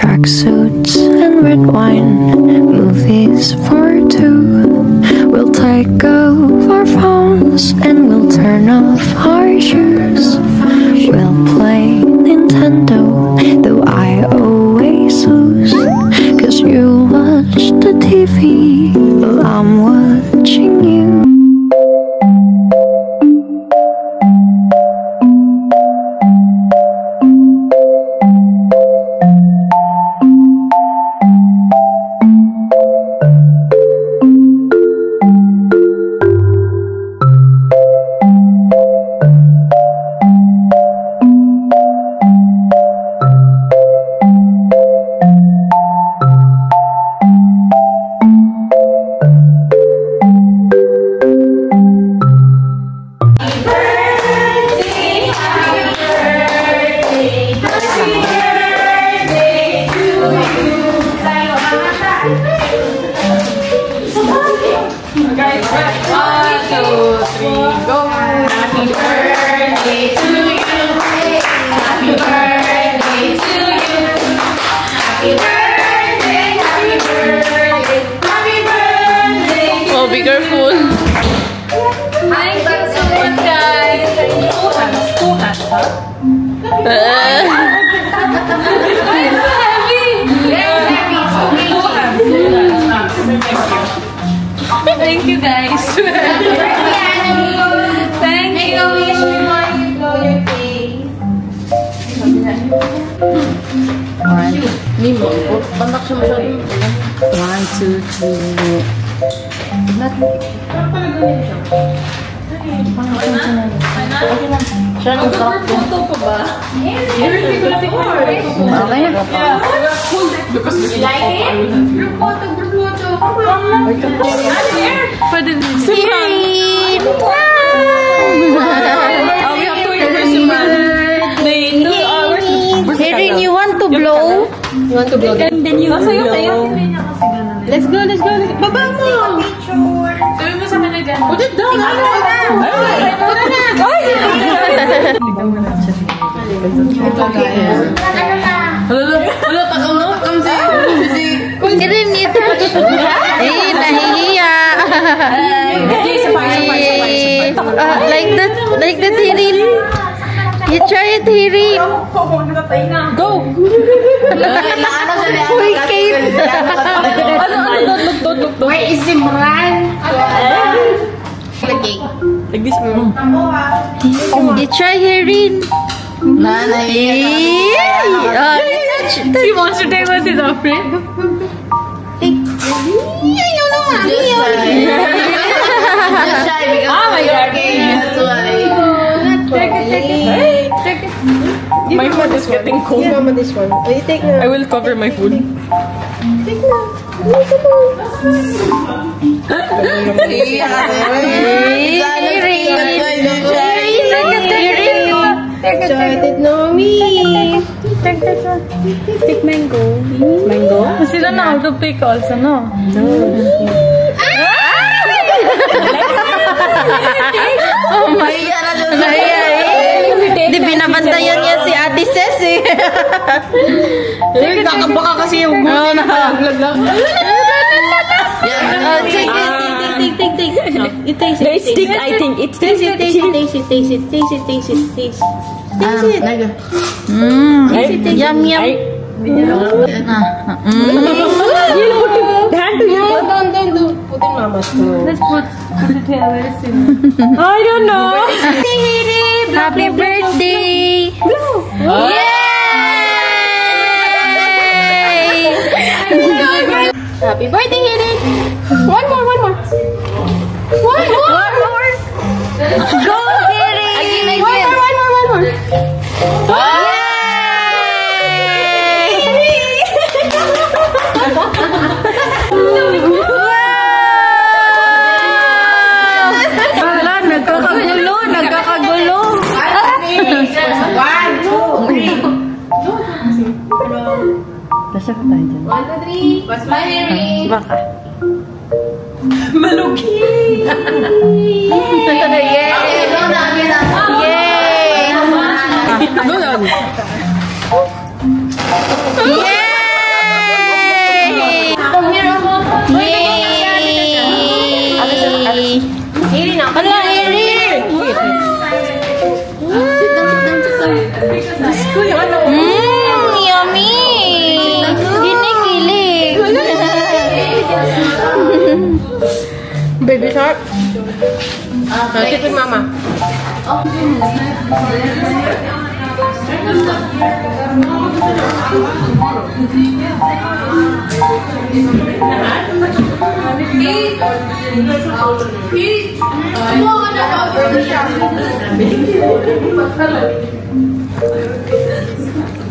tracksuits and red wine, movies for two. We'll take off our phones and we'll turn off our shoes. We'll play Nintendo, though I always lose. Cause you watch the TV while I'm watching you. Oh, be careful. Hi, thanks so much, guys. Two hands, huh? It's so heavy. Very heavy. Thank you, guys. Thank you. One, two, three. Photo ko ba? Okay na. You like it? Group photo. Pwede din. Sirin! Oh, we have to reverse birthday. 2 hours. Sirin, you want to blow? You want to blow? And then you blow. Let's go. Baba mo! Sabi mo sa kanila dyan. Put it down! Wala, takam siya. Sirin, ito. Eh, nahihiya. Like that, Sirin. You try it, Sirin. Go! Where is Imran? Like this. You try, Sirin. He wants to take us his offering. Oh my God. Take it. My food is getting cold. Mama, this one. Oh, you take na. I will cover my food. Take na. Excited, Nomi. Take mango. Mango? Sila na how to pick also, no? Oh my God. Hindi binabantayan niya si Ate Ces eh. Kakabaka kasi yung Oh, no. Take it. You taste it. They stick, I think. It's Taste it. Yum, yum. Don't put in Mama's food. Let's put it here. Where is it? I don't know. Happy birthday! Yay! Happy birthday, Hayden. One more. Go, Hayden! One more. Wala, nagkakagulo. One, two, three. Basta ka tayo dyan. 1, 2, 3. What's my name? Baka. Maluki. Yay! Yay! Go lang. Yay! kay mama.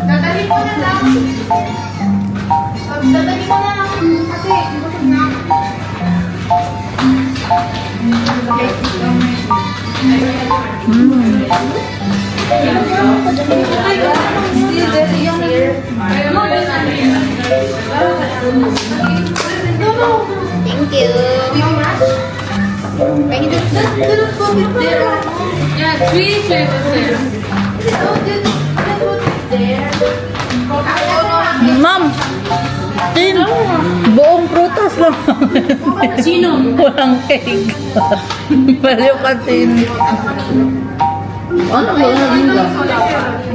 Dadali ko na lang. Dadali ko na lang. Kasi, busog na. Thank you. Yeah, 3 flavors there. Ma'am, Tin, buong prutas lang. Sino? Walang cake. Baliw ka, Tin. Ano ba yun?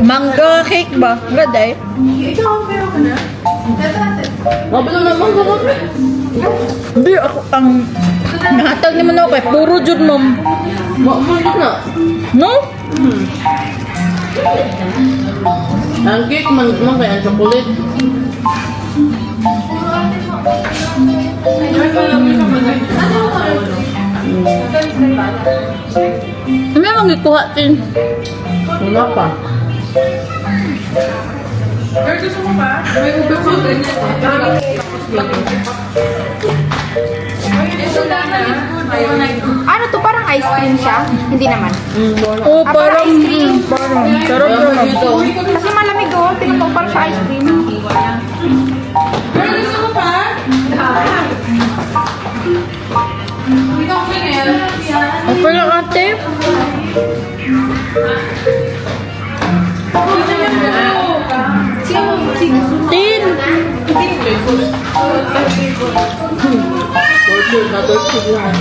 Mango cake ba? Gaday? Mabilo naman gamot. Hindi, ako ang... Nahatag naman ako kay puro jud, ma'am. Mabilo na. No? Ang cake man kaya ang chocolate. Ano yung ikuha, Tin? Wala pa. Girl, gusto mo ba? May ube ko ganyan. Ano to? Parang ice cream siya? Hindi naman. Oh, Ah, parang... ice cream. Parang... Sarap naman. Kasi malamig oh. Tingnan mo parang siya ice cream. Girl, gusto mo pa? Hindi ko ganyan. Okay lang, ate. Tin! Torture na torture lang.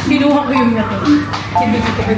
Kinuha ko yung nato. Hindi ko pa